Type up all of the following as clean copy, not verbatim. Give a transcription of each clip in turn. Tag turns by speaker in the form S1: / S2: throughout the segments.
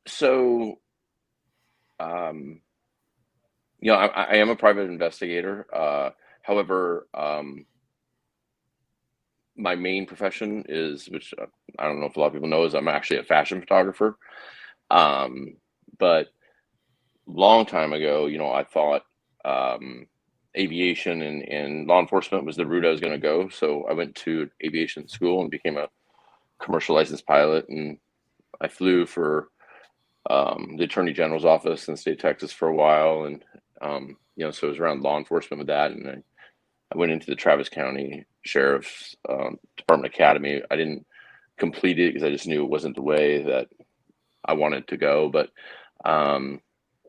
S1: So, um, I am a private investigator. However, my main profession is, which I don't know if a lot of people know, is I'm actually a fashion photographer. Um, but long time ago, I thought um, aviation and law enforcement was the route I was going to go. So I went to aviation school and became a commercial licensed pilot, and I flew for the Attorney General's office in the state of Texas for a while, and so it was around law enforcement with that, and I went into the Travis County Sheriff's Department Academy. I didn't complete it because I just knew it wasn't the way that I wanted to go, but um,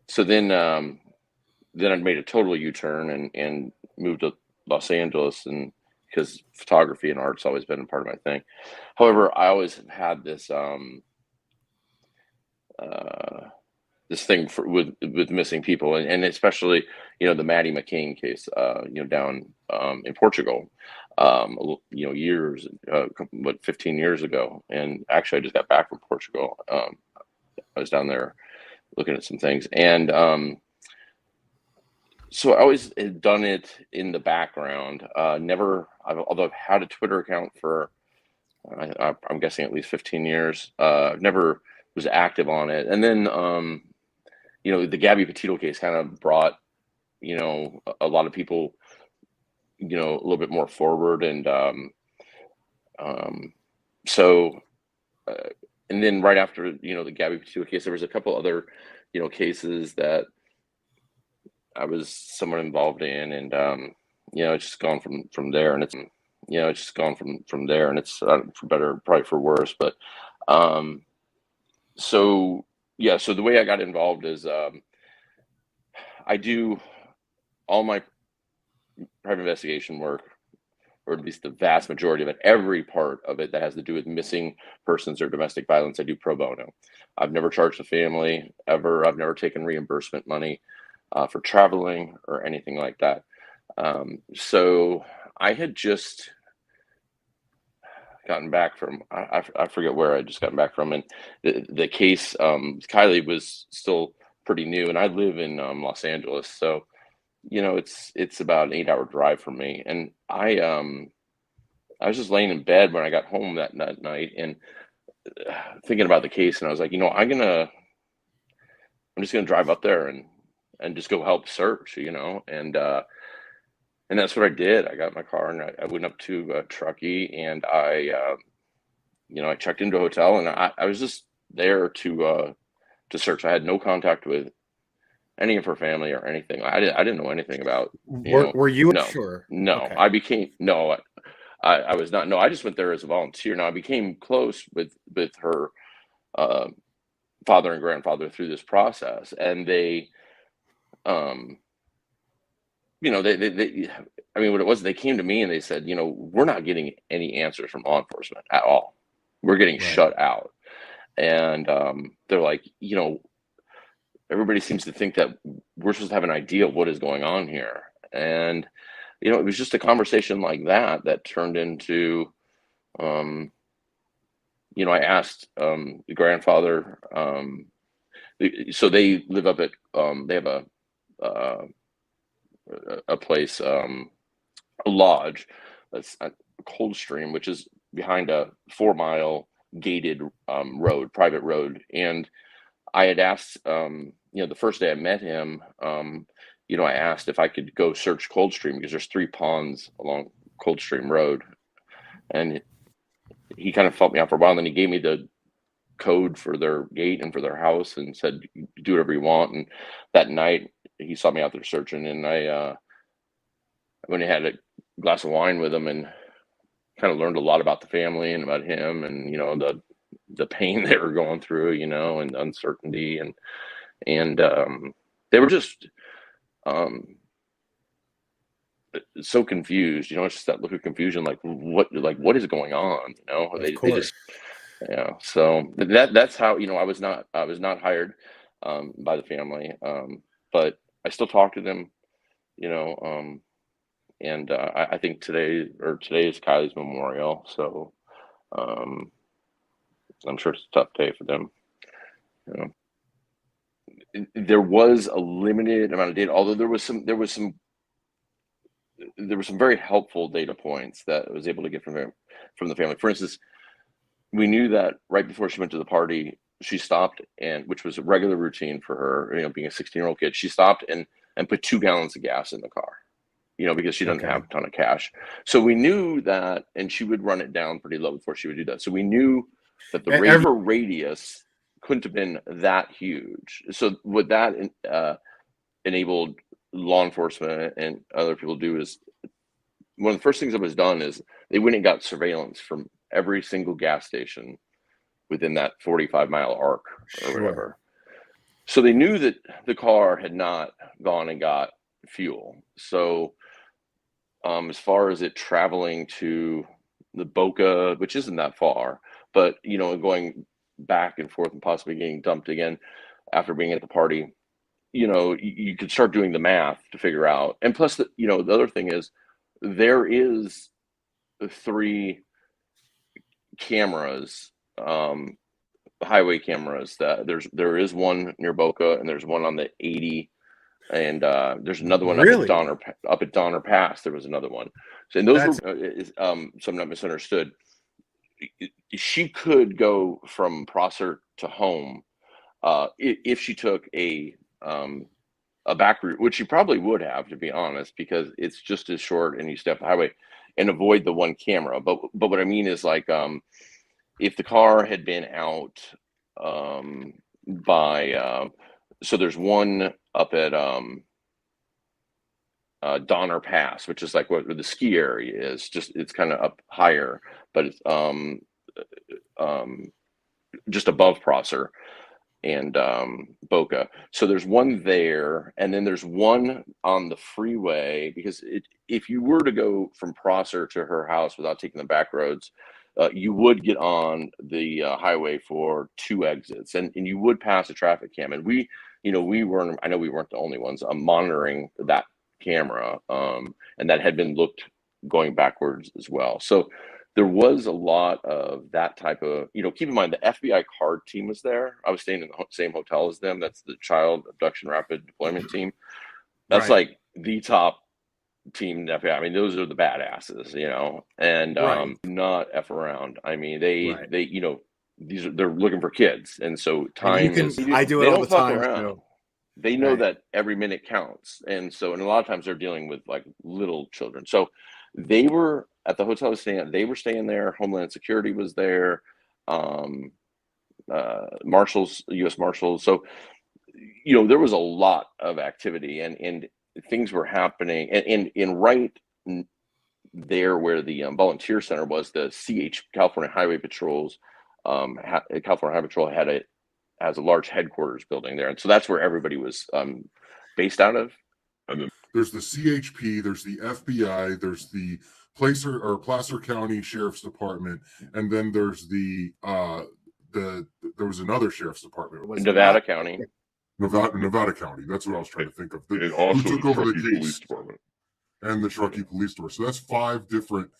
S1: so then I made a total U-turn and moved to Los Angeles, and because photography and art's always been a part of my thing. However, I always have had uh, this thing with missing people, and especially the Maddie McCain case, down in Portugal, years, 15 years ago. And actually, I just got back from Portugal. I was down there looking at some things, and so I always had done it in the background. Although I've had a Twitter account for I'm guessing at least 15 years. Never was active on it, and then the Gabby Petito case kind of brought a lot of people a little bit more forward, and um, so uh, and then right after the Gabby Petito case, there was a couple other cases that I was somewhat involved in, and it's just gone from there, and it's just gone from there, and it's for better, probably for worse, but um, so yeah, so the way I got involved is I do all my private investigation work, or at least the vast majority of it, every part of it that has to do with missing persons or domestic violence, I do pro bono. I've never charged a family ever. I've never taken reimbursement money for traveling or anything like that. So I had just gotten back from, I forget where I just gotten back from, and the case, Kylie was still pretty new, and I live in Los Angeles, so it's about an 8-hour drive for me, and I was just laying in bed when I got home that night, and thinking about the case, and I was like, I'm just gonna drive up there and just go help search, and that's what I did. I got my car and I went up to Truckee, and I checked into a hotel, and I was just there to search. I had no contact with any of her family or anything. I didn't know anything about,
S2: Were you
S1: no,
S2: sure?
S1: no.
S2: Okay.
S1: No, I was not. No, I just went there as a volunteer. Now I became close with her uh, father and grandfather through this process, and they, um, they, I mean, what it was, they came to me and they said, we're not getting any answers from law enforcement at all. We're getting
S2: Right.
S1: shut out, and they're like, everybody seems to think that we're supposed to have an idea of what is going on here, and it was just a conversation like that that turned into um, I asked the grandfather. So they live up at they have uh, a place, a lodge, that's a Coldstream, which is behind a 4-mile gated private road. And I had asked, the first day I met him, I asked if I could go search Coldstream because there's 3 ponds along Coldstream Road, and he kind of felt me out for a while. And then he gave me the code for their gate and for their house and said, do whatever you want. And that night he saw me out there searching, and I went and had a glass of wine with him and kind of learned a lot about the family and about him, and the pain they were going through, and uncertainty, and they were just um so confused. It's just that look of confusion, like what is going on,
S2: Of
S1: they just,
S2: course.
S1: so that's how, I was not hired by the family, but I still talk to them, you know and I think today is Kylie's memorial, so um I'm sure it's a tough day for them. You know, there was a limited amount of data, although there were some very helpful data points that I was able to get from the family. For instance, we knew that right before she went to the party, she stopped, and which was a regular routine for her, being a 16-year-old kid, she stopped and put 2 gallons of gas in the car, because she doesn't have
S2: Okay.
S1: a ton of cash. So we knew that, and she would run it down pretty low before she would do that. So we knew that the
S2: Every
S1: radius couldn't have been that huge. So what that enabled law enforcement and other people to do is, one of the first things that was done is they went and got surveillance from every single gas station within that 45-mile arc or
S2: Sure.
S1: whatever. So they knew that the car had not gone and got fuel. So as far as it traveling to the Boca, which isn't that far, but going back and forth and possibly getting dumped again after being at the party, you could start doing the math to figure out. And plus, the other thing is there is 3 cameras, highway cameras, that there is one near Boca, and there's one on the 80, and there's another one
S2: Really?
S1: up at Donner Pass. There was another one. So, and those were,
S2: That's
S1: so I'm not misunderstood. She could go from Prosser to home if she took a back route, which she probably would have, to be honest, because it's just as short and you step the highway and avoid the one camera. But what I mean is, like, if the car had been out by so there's one up at Donner Pass, which is like what the ski area is. Just it's kind of up higher, but it's um, just above Prosser and Boca. So there's one there, and then there's one on the freeway, because if you were to go from Prosser to her house without taking the back roads, you would get on the highway for 2 exits, and you would pass a traffic cam. And we weren't. I know we weren't the only ones monitoring that camera, and that had been looked going backwards as well. So there was a lot of that type of, keep in mind the FBI card team was there. I was staying in the same hotel as them. That's the Child Abduction Rapid Deployment Team. That's
S2: right.
S1: like the top team in the FBI. I mean, those are the badasses, and
S2: Right.
S1: not F around. I mean, they,
S2: Right.
S1: they, they're looking for kids. And so
S2: And you
S1: time
S2: can,
S1: is,
S2: I do it
S1: they
S2: all the
S1: don't fuck
S2: time
S1: around.
S2: too.
S1: They know
S2: Right.
S1: that every minute counts. And so, and a lot of times they're dealing with like little children. So they were at the hotel I was staying at, they were staying there. Homeland Security was there. Um, Marshals, U.S. Marshals. So, there was a lot of activity, and things were happening. And right there where the volunteer center was, the California Highway Patrols, California Highway Patrol has a large headquarters building there, and so that's where everybody was based out of.
S3: And then there's the CHP, there's the FBI, there's the Placer County Sheriff's Department, and then there's there was another sheriff's department.
S2: It was
S1: Nevada
S2: not.
S1: County.
S3: Nevada County. That's what I was trying to think of.
S4: And
S3: Who
S4: also
S3: took
S4: the
S3: over the
S4: Truckee Police
S3: case?
S4: Department.
S3: And the Truckee Police Department. So that's five different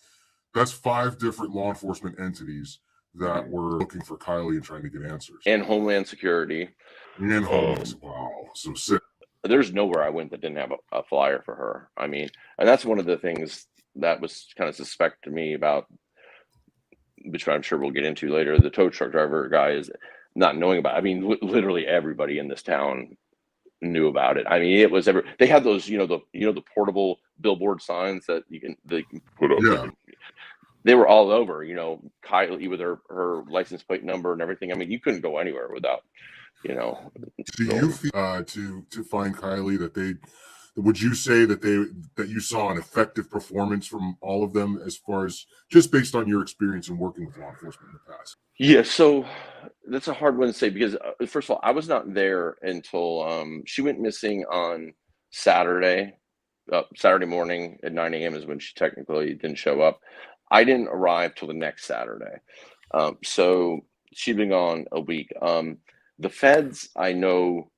S3: law enforcement entities that were looking for Kylie and trying to get answers.
S1: And Homeland Security.
S3: And Homeland. Wow. So sick.
S1: There's nowhere I went that didn't have a flyer for her. I mean, and that's one of the things that was kind of suspect to me about, which I'm sure we'll get into later. The tow truck driver guy is not knowing about it. I mean, literally everybody in this town knew about it. I mean, it was they had those, the portable billboard signs that they can put up.
S3: Yeah.
S1: They were all over, Kylie with her license plate number and everything. I mean, you couldn't go anywhere without,
S3: Do you feel to find Kylie would you say that you saw an effective performance from all of them, as far as just based on your experience in working with law enforcement in the past?
S1: Yeah, so that's a hard one to say, because first of all, I was not there until she went missing on Saturday. Saturday morning at 9 a.m. is when she technically didn't show up. I didn't arrive till the next Saturday. So she'd been gone a week. The feds, I know,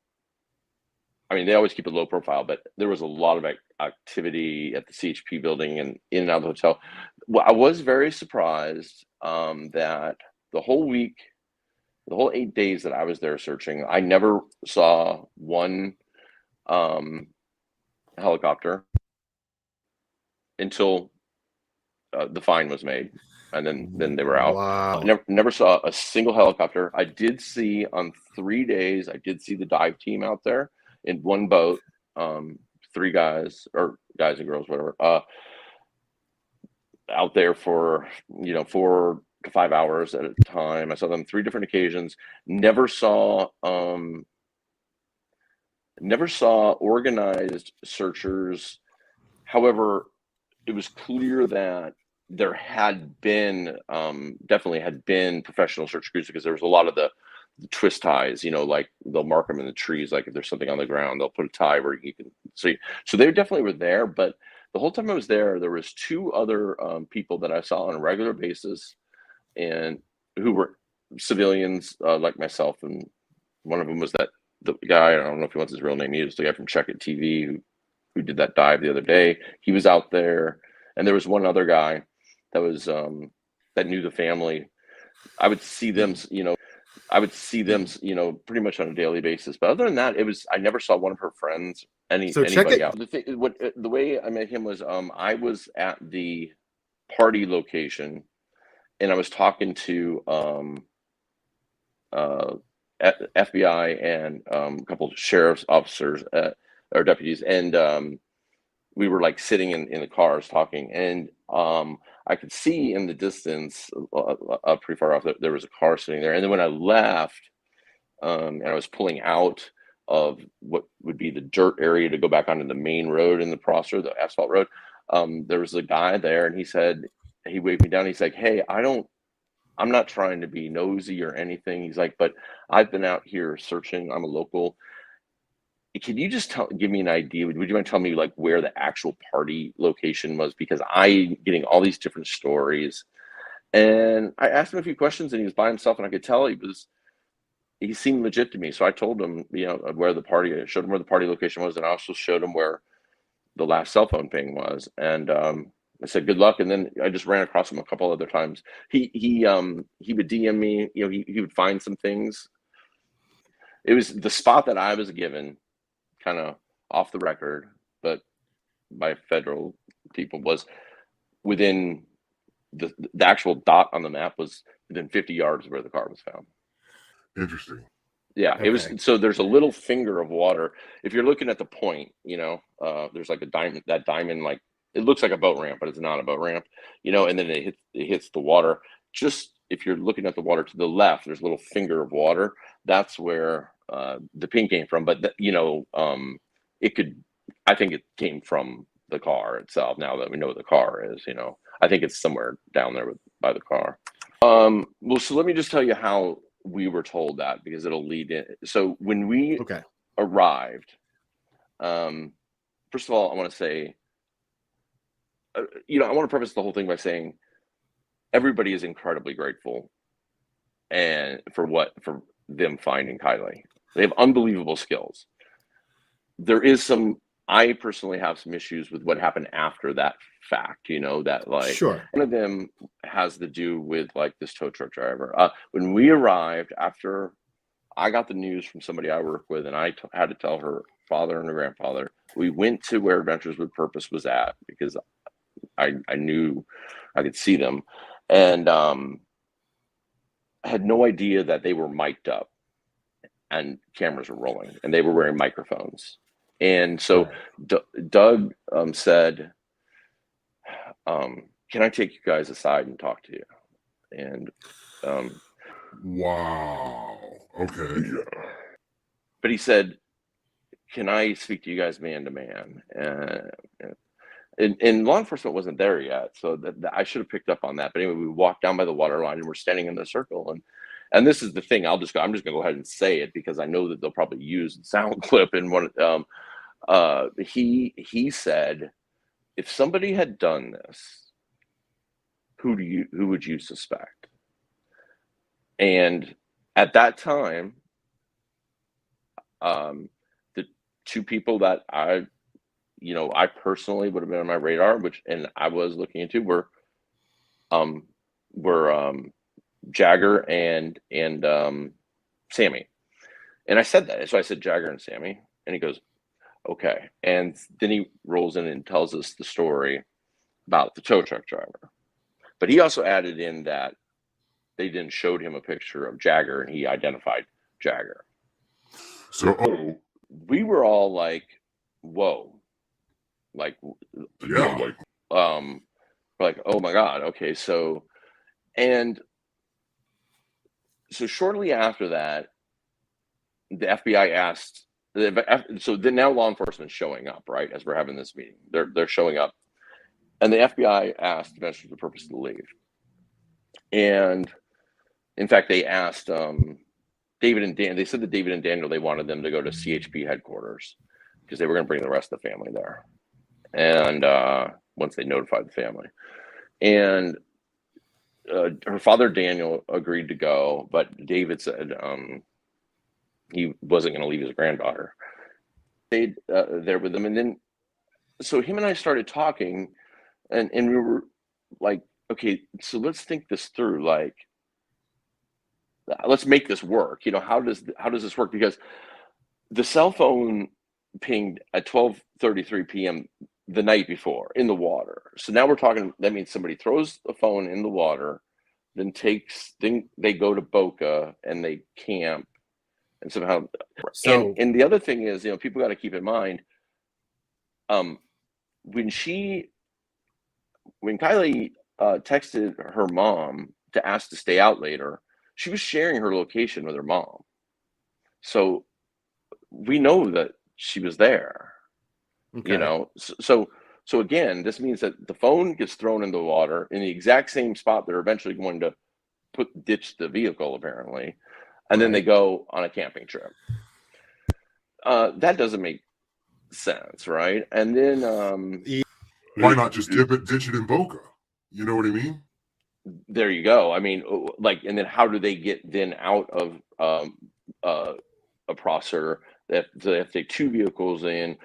S1: I mean, they always keep a low profile, but there was a lot of activity at the CHP building and in and out of the hotel. Well, I was very surprised that the whole week The whole 8 days that I was there searching, I never saw one um, helicopter until the fine was made, and then they were out.
S2: Wow.
S1: Never saw a single helicopter. I did see on 3 days. I did see the dive team out there in one boat. Three guys or guys and girls, whatever, out there for 4 to 5 hours at a time. I saw them 3 different occasions. Never saw organized searchers. However, it was clear that there had been definitely had been professional search crews, because there was a lot of the twist ties, like they'll mark them in the trees, like if there's something on the ground they'll put a tie where you can see. So they definitely were there, but the whole time I was there was two other people that I saw on a regular basis, and who were civilians, like myself, and one of them was the guy, I don't know if he wants his real name, he was the guy from Check It TV who did that dive the other day. He was out there, and there was one other guy that was that knew the family. I would see them, pretty much on a daily basis. But other than that, I never saw one of her friends,
S2: So check
S1: anybody
S2: it.
S1: out. The way I met him was I was at the party location, and I was talking to uh, FBI and a couple of sheriff's officers, or deputies, and we were like sitting in the cars talking, and I could see in the distance, pretty far off, that there was a car sitting there. And then when I left, and I was pulling out of what would be the dirt area to go back onto the main road in the Prosser, the asphalt road, there was a guy there, and he waved me down. He's like, "Hey, I'm not trying to be nosy or anything." He's like, "But I've been out here searching. I'm a local. Can you just give me an idea? Would you mind telling me like where the actual party location was? Because I'm getting all these different stories." And I asked him a few questions, and he was by himself, and I could tell he seemed legit to me. So I told him, I showed him where the party location was, and I also showed him where the last cell phone ping was. And I said, "Good luck." And then I just ran across him a couple other times. He would DM me, he would find some things. It was the spot that I was given, kind of off the record, but by federal people, was within the actual dot on the map was within 50 yards of where the car was found.
S3: Interesting.
S1: Yeah, it was.
S2: Okay.
S1: So there's a little finger of water. If you're looking at the point, there's like a diamond. That diamond, like, it looks like a boat ramp, but it's not a boat ramp. And then it hits the water. Just if you're looking at the water to the left, there's a little finger of water. That's where the ping came from. But it could. I think it came from the car itself. Now that we know what the car is, I think it's somewhere down there by the car. Well, so let me just tell you how we were told that, because it'll lead in. So when we
S2: Okay.
S1: arrived, first of all, I want to say, I want to preface the whole thing by saying everybody is incredibly grateful and for them finding Kylie. They have unbelievable skills. I personally have some issues with what happened after that fact, that, like,
S2: Sure.
S1: one of them has to do with like this tow truck driver. When we arrived, after I got the news from somebody I work with, and I had to tell her father and her grandfather, we went to where Adventures with Purpose was at, because I knew I could see them, and I had no idea that they were mic'd up and cameras were rolling, and they were wearing microphones. And so Doug said, "Can I take you guys aside and talk to you?" And
S3: wow. Okay.
S1: but he said, "Can I speak to you guys man to man?" And law enforcement wasn't there yet, so that I should have picked up on that. But anyway, we walked down by the water line, and we're standing in the circle, and this is the thing. I'm just going to go ahead and say it, because I know that they'll probably use the sound clip in one. He said, "If somebody had done this, who would you suspect?" And at that time, the two people that I personally would have been on my radar, and I was looking into, were Jagger and Sammy. And I said that. So I said Jagger and Sammy. And he goes, okay. And then he rolls in and tells us the story about the tow truck driver. But he also added in that they then showed him a picture of Jagger and he identified Jagger.
S3: So
S1: we were all like, whoa. Like,
S3: yeah,
S1: like, oh my God. Okay. So, and so shortly after that, the FBI asked, so then now law enforcement's showing up, right? As we're having this meeting, they're showing up, and the FBI asked eventually the purpose of the leave. And in fact, they asked David and Dan. They said that David and Daniel, they wanted them to go to CHP headquarters because they were going to bring the rest of the family there. And once they notified the family, and her father Daniel agreed to go, but David said he wasn't going to leave his granddaughter. Stayed there with them, and then so him and I started talking, and we were like, okay, so let's think this through. Like, let's make this work. You know, how does this work? Because the cell phone pinged at 12:33 p.m. the night before in the water. So now we're talking. That means somebody throws the phone in the water, then they go to Boca and they camp, and somehow.
S2: So
S1: and the other thing is, you know, people got to keep in mind, when Kylie texted her mom to ask to stay out later, she was sharing her location with her mom. So we know that she was there,
S2: okay.
S1: you know. So again, this means that the phone gets thrown in the water in the exact same spot they're eventually going to ditch the vehicle, apparently, and then they go on a camping trip. That doesn't make sense, right? And then
S3: why not just ditch it in Boca? You know what I mean?
S1: There you go. I mean, like, and then how do they get then out of a Prosser? They have to take two vehicles in.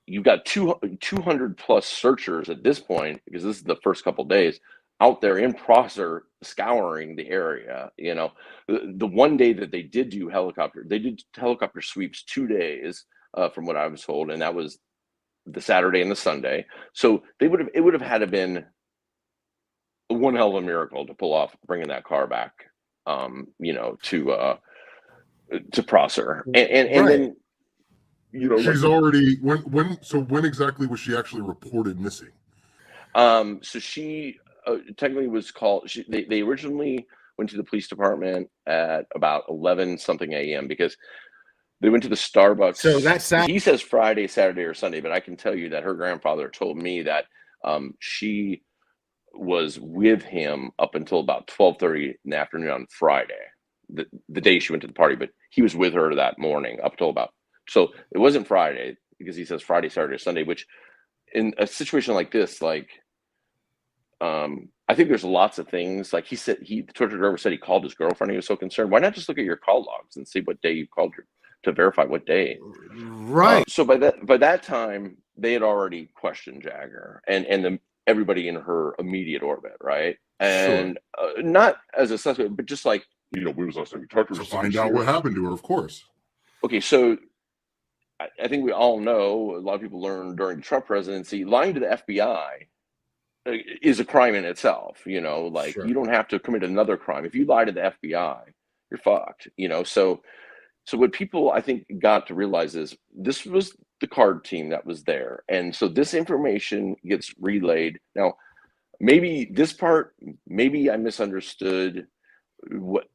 S1: You've got 200 plus searchers at this point, because this is the first couple of days out there in Prosser scouring the area. You know, the one day that they did helicopter sweeps 2 days, from what I was told, and that was the Saturday and the Sunday. So it would have had to been one hell of a miracle to pull off bringing that car back, you know, to Prosser, and then, you know,
S3: she's already when exactly was she actually reported missing?
S1: So she technically was called. They originally went to the police department at about 11 something a.m. because they went to the Starbucks.
S2: So that sounds.
S1: He says Friday, Saturday, or Sunday, but I can tell you that her grandfather told me that she was with him up until about 12:30 in the afternoon on Friday, the day she went to the party, but he was with her that morning up till about, so it wasn't Friday, because he says Friday, Saturday, Sunday, which in a situation like this, like, I think there's lots of things, like the torture driver said he called his girlfriend. He was so concerned. Why not just look at your call logs and see what day you called her to verify what day?
S2: Right.
S1: So by that time, they had already questioned Jagger and everybody in her immediate orbit, right? And not as a suspect, but just like, you know, we was last time we talked to her
S3: to find out what happened to her, of course.
S1: Okay, so I think we all know, a lot of people learned during the Trump presidency, lying to the FBI is a crime in itself. You know, like, you don't have to commit another crime. If you lie to the FBI, you're fucked, you know. So what people, I think, got to realize is this was the card team that was there. And so this information gets relayed. Now, maybe this part, maybe I misunderstood but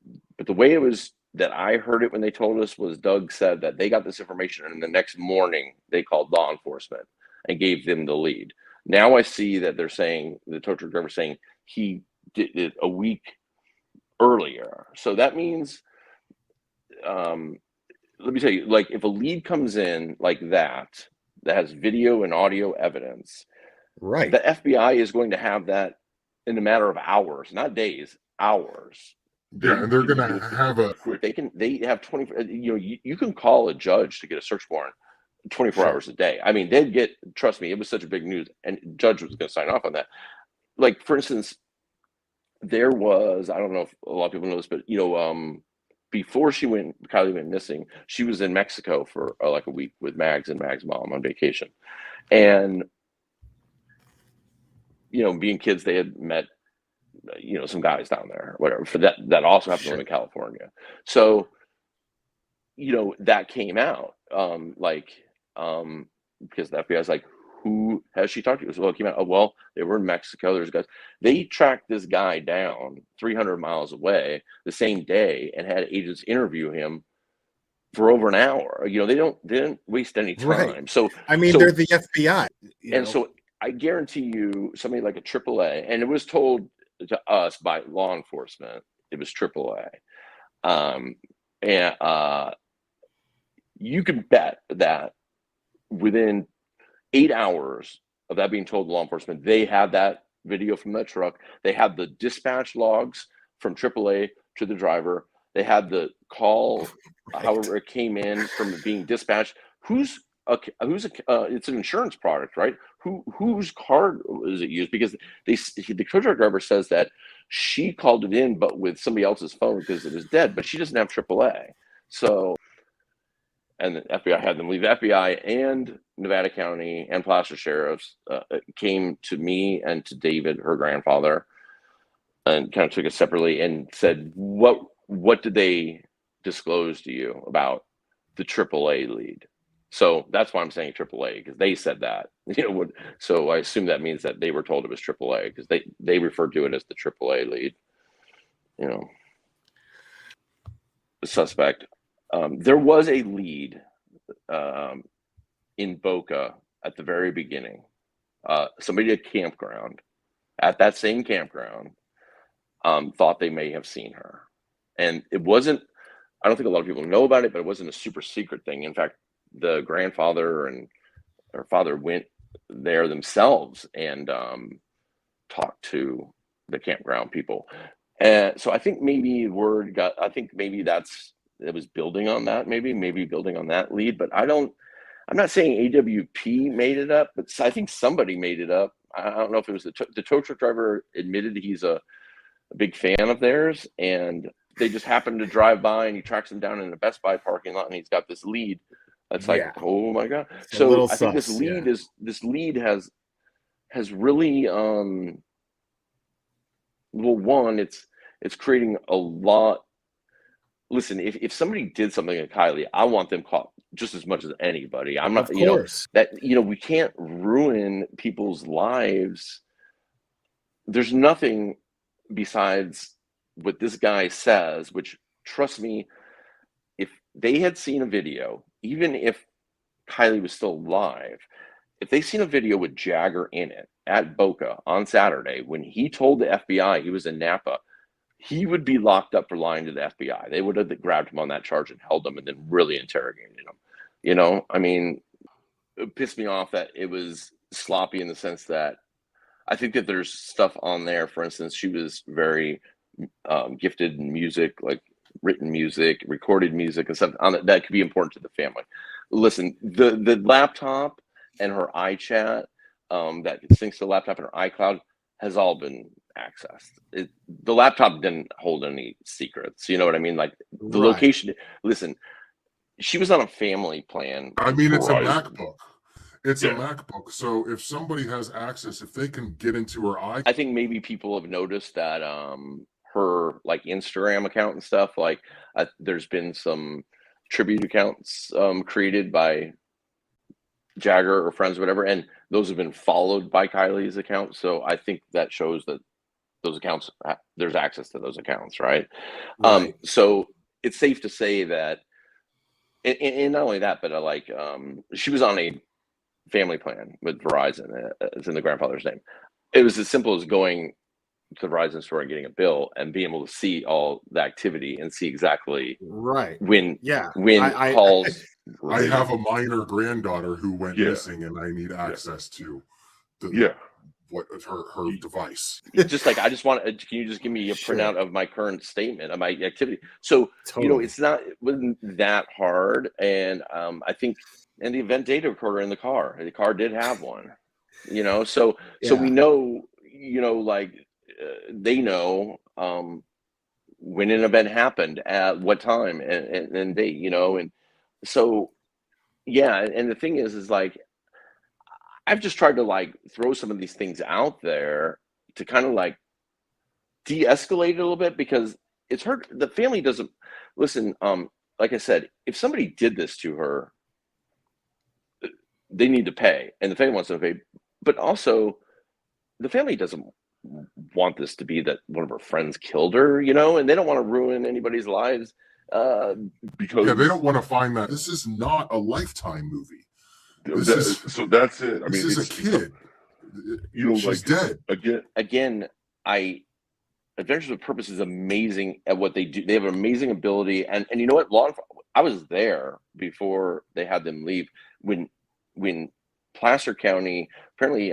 S1: the way it was that I heard it when they told us was Doug said that they got this information and the next morning they called law enforcement and gave them the lead. Now I see that they're saying, the tow truck driver saying he did it a week earlier. So that means, let me tell you, like, if a lead comes in like that has video and audio evidence,
S2: right,
S1: the FBI is going to have that in a matter of hours, not days, hours.
S3: Yeah, and they're going to have
S1: they have 20, you know, you can call a judge to get a search warrant 24 hours a day. I mean, they'd get, trust me, it was such a big news, and judge was going to sign off on that. Like, for instance, there was, I don't know if a lot of people know this, but before Kylie went missing, she was in Mexico for like a week with Mags and Mags' mom on vacation. And, being kids, they had met, some guys down there, whatever, for that also happened to live in California. So, that came out, because the FBI is like, who has she talked to? So, well, it came out, oh, well, they were in Mexico. There's guys. They tracked this guy down 300 miles away the same day and had agents interview him for over an hour. They didn't waste any time.
S2: Right.
S1: So,
S2: I mean, they're the FBI.
S1: So I guarantee you somebody like a AAA, and it was told to us by law enforcement, it was AAA. You could bet that within 8 hours of that being told to law enforcement, they had that video from that truck. They had the dispatch logs from AAA to the driver. They had the call, however it came in from being dispatched. It's an insurance product, right? Whose card is it used? Because the tow truck driver says that she called it in, but with somebody else's phone because it was dead, but she doesn't have AAA. So, and the FBI had them leave. The FBI and Nevada County and Placer sheriffs came to me and to David, her grandfather, and kind of took it separately and said, what did they disclose to you about the AAA lead? So that's why I'm saying AAA, because they said that, so I assume that means that they were told it was AAA, because they referred to it as the AAA lead, the suspect. There was a lead in Boca at the very beginning. Somebody at campground, at that same campground, thought they may have seen her. And it wasn't, I don't think a lot of people know about it, but it wasn't a super secret thing. In fact, the grandfather and her father went there themselves and talked to the campground people. And so I think maybe it was building on that, maybe building on that lead, but I'm not saying AWP made it up, but I think somebody made it up. I don't know if it was the tow truck driver admitted he's a big fan of theirs, and they just happened to drive by and he tracks them down in a Best Buy parking lot and he's got this lead. That's like, oh my God. So I think this lead has really, one, it's creating a lot. Listen, if somebody did something to Kylie, I want them caught just as much as anybody. I'm not,
S2: of course.
S1: we can't ruin people's lives. There's nothing besides what this guy says, which, trust me, if they had seen a video, even if Kylie was still alive, if they seen a video with Jagger in it at Boca on Saturday, when he told the FBI he was in Napa, he would be locked up for lying to the FBI. They would have grabbed him on that charge and held him and then really interrogated him. I mean, it pissed me off that it was sloppy in the sense that I think that there's stuff on there. For instance, she was very gifted in music, like written music, recorded music, and stuff on that could be important to the family. Listen, the laptop and her iChat that syncs to the laptop and her iCloud has all been accessed. The laptop didn't hold any secrets. You know what I mean? Like the location. Listen, she was on a family plan.
S3: I mean, it's a MacBook. It's a MacBook. So if somebody has access, if they can get into her I
S1: think maybe people have noticed that her like Instagram account and stuff, like there's been some tribute accounts created by Jagger or friends or whatever, and those have been followed by Kylie's account. So I think that shows that those accounts, there's access to those accounts, right? So it's safe to say that, and not only that, but she was on a family plan with Verizon. It's in the grandfather's name. It was as simple as going to the Verizon store and getting a bill and being able to see all the activity and see exactly when calls.
S3: I have a minor granddaughter who went missing, and I need access to her device.
S1: Just like, I just want, can you just give me a printout of my current statement of my activity? So it wasn't that hard, and I think, and the event data recorder in the car did have one, so we know, like they know when an event happened, at what time, and they, and so yeah. And the thing is like I've just tried to like throw some of these things out there to kind of like de-escalate it a little bit, because it's hurt. The family doesn't listen. Like I said, if somebody did this to her, they need to pay, and the family wants to pay. But also, the family doesn't want this to be that one of her friends killed her, and they don't want to ruin anybody's lives because
S3: Yeah, they don't want to find that. This is not a Lifetime movie.
S4: So that's it. I
S3: This
S4: mean,
S3: is a kid. She's dead.
S1: again, I Adventures with Purpose is amazing at what they do. They have an amazing ability, and you know what? I was there before they had them leave when Placer County, apparently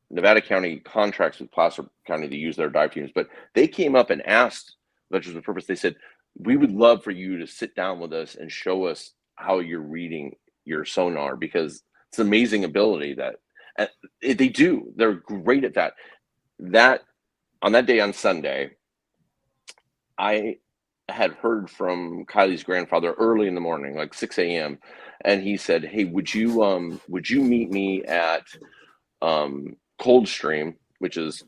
S1: Nevada County contracts with Placer County to use their dive teams, but they came up and asked Adventures with Purpose. They said, "We would love for you to sit down with us and show us how you're reading your sonar, because it's an amazing ability that they do. They're great at that." On that day, on Sunday, I had heard from Kylie's grandfather early in the morning, like 6 a.m., and he said, "Hey, would you meet me at Coldstream, which is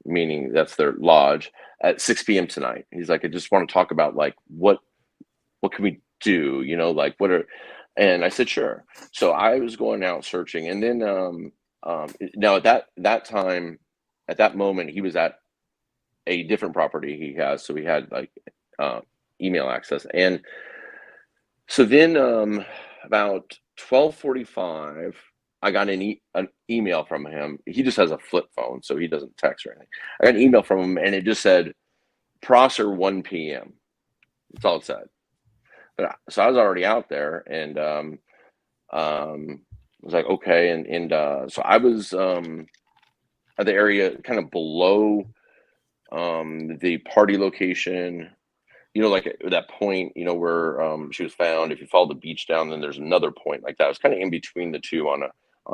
S1: meaning that's their lodge, at 6 p.m. tonight?" He's like, "I just want to talk about like what can we do, like what are." And I said, "Sure." So I was going out searching, and then now at that time, at that moment, he was at a different property he has, so he had like email access. And so then about 12:45, I got an email from him. He just has a flip phone, so he doesn't text or anything. I got an email from him, and it just said Prosser 1 p.m. That's all it said. But so I was already out there, and was like, okay, and so I was at the area kind of below the party location, like at that point, where she was found. If you follow the beach down, then there's another point like that. I was kind of in between the two on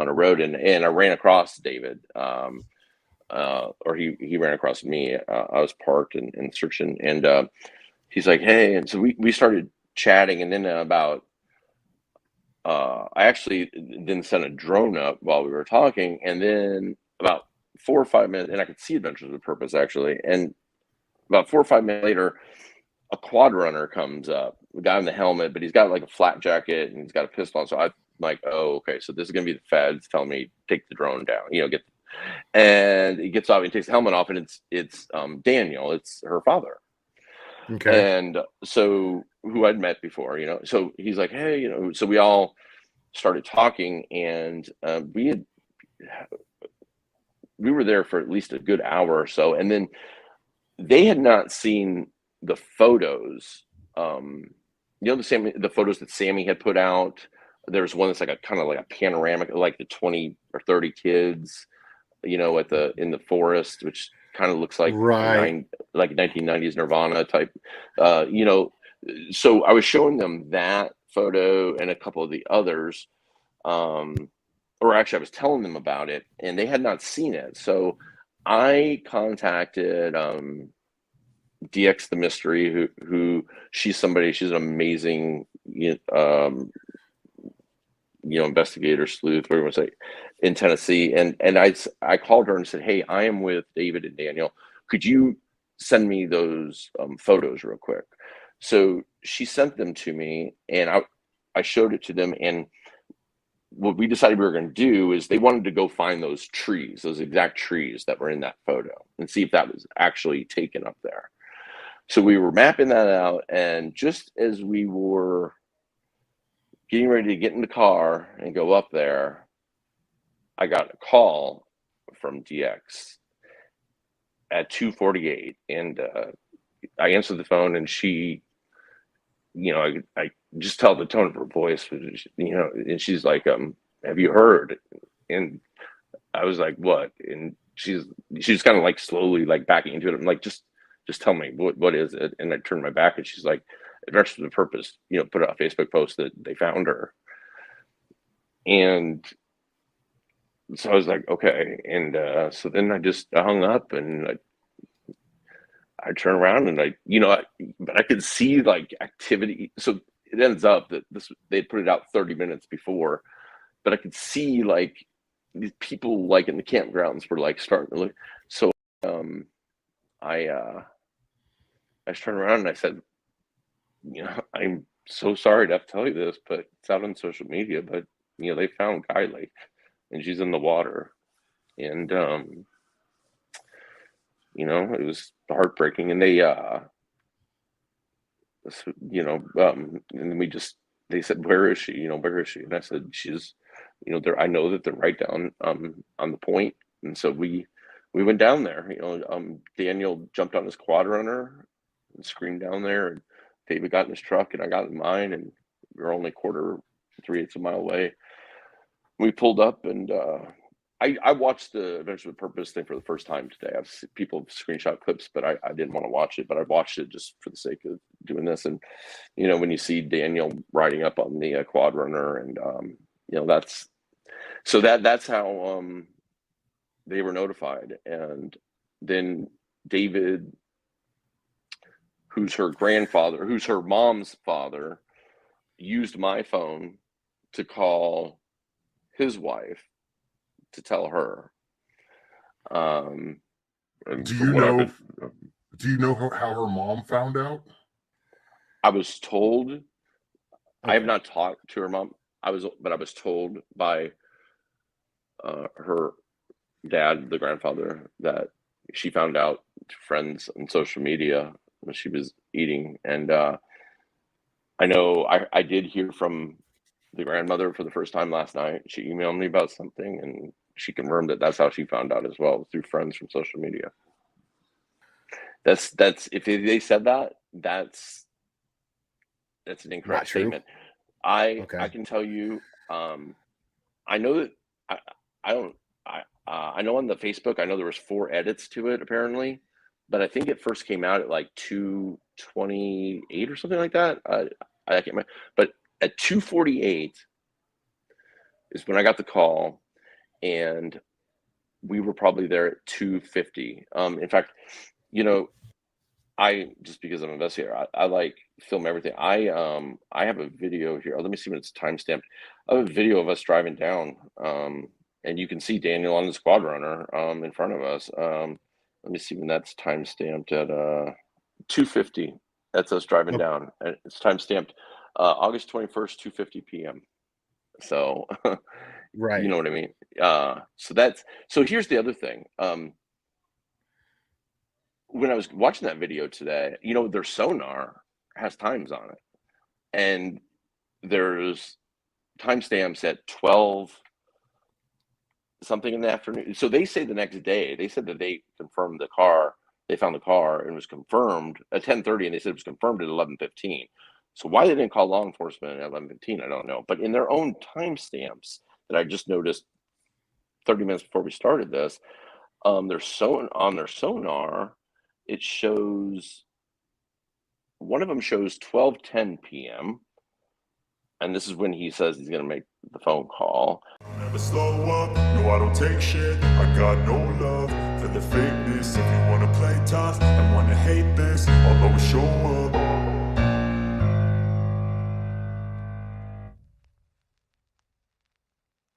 S1: a road, and I ran across David, or he ran across me. I was parked and searching, and he's like, "Hey," and so we started chatting, and then about I actually then sent a drone up while we were talking, and then about 4 or 5 minutes, and I could see Adventures with Purpose actually, and about 4 or 5 minutes later, a quad runner comes up, the guy in the helmet, but he's got like a flak jacket and he's got a pistol on. So I'm like, oh, okay, so this is gonna be the feds telling me take the drone down, and he gets off and takes the helmet off, and it's Daniel, it's her father.
S2: Okay.
S1: And so who I'd met before, so he's like, hey, so we all started talking, and we were there for at least a good hour or so, and then they had not seen the photos, the photos that Sammy had put out. There's one that's like a kind of like a panoramic, like the 20 or 30 kids, in the forest, which kind of looks like
S2: Right.
S1: like 1990s Nirvana type, so I was showing them that photo and a couple of the others, or actually I was telling them about it, and they had not seen it. So I contacted DX the Mystery, who she's an amazing investigator, sleuth, whatever you want to say, in Tennessee, and I called her and said, hey, I am with David and Daniel, could you send me those photos real quick? So she sent them to me, and I showed it to them, and what we decided we were going to do is they wanted to go find those exact trees that were in that photo, and see if that was actually taken up there. So we were mapping that out, and just as we were getting ready to get in the car and go up there, I got a call from DX at 2:48, and I answered the phone, and she, I just tell the tone of her voice, and she's like, have you heard? And I was like, what? And she's kind of like slowly like backing into it. I'm like, just tell me what is it? And I turned my back, and she's like, Adventures with Purpose, put out a Facebook post that they found her. And so I was like, okay. And so then I hung up and I turned around and but I could see like activity. So it ends up that they'd put it out 30 minutes before, but I could see like these people like in the campgrounds were like starting to look. So um, I just turned around and I said, I'm so sorry to have to tell you this, but it's out on social media. But they found Kylie, and she's in the water, and it was heartbreaking. And and they said, where is she? Where is she? And I said, she's, there. I know that they're right down on the point, and so we went down there. Daniel jumped on his quad runner and screamed down there, and David got in his truck, and I got in mine, and we were only three-eighths of a mile away. We pulled up, and I watched the Adventure with Purpose thing for the first time today. I've seen people screenshot clips, but I didn't want to watch it, but I watched it just for the sake of doing this. And when you see Daniel riding up on the quad runner, and that's how they were notified. And then David, who's her mom's father, used my phone to call his wife to tell her.
S3: Do you know how her mom found out?
S1: I was told. Okay. I have not talked to her mom. But I was told by her dad, the grandfather, that she found out friends on social media when she was eating. And I know I did hear from the grandmother for the first time last night. She emailed me about something, and she confirmed that that's how she found out as well, through friends from social media. That's if they said that, that's an incorrect statement. I can tell you, I know that I know on the Facebook, I know there was 4 edits to it apparently, but I think it first came out at like 2:28 or something like that. I can't remember, but at 2:48 is when I got the call, and we were probably there at 2:50. In fact, I, just because I'm an investigator, I like film everything. I have a video here. Let me see when it's timestamped. I have a video of us driving down, and you can see Daniel on the squad runner in front of us. Let me see when that's timestamped at 2:50. That's us driving down. It's timestamped August 21st, 2:50 p.m. So,
S2: right.
S1: You know what I mean? So here's the other thing. When I was watching that video today, their sonar has times on it, and there's timestamps at 12 something in the afternoon. So they say the next day, they said that they confirmed the car. They found the car and it was confirmed at 10:30, and they said it was confirmed at 11:15. So why they didn't call law enforcement at 11:15, I don't know. But in their own timestamps that I just noticed 30 minutes before we started this, on their sonar, it shows, one of them shows 12:10 p.m. And this is when he says he's going to make the phone call.
S5: Never slow up, no, I don't take shit. I got no love for the fakeness. If you want to play tough and want to hate this, I'll always show up.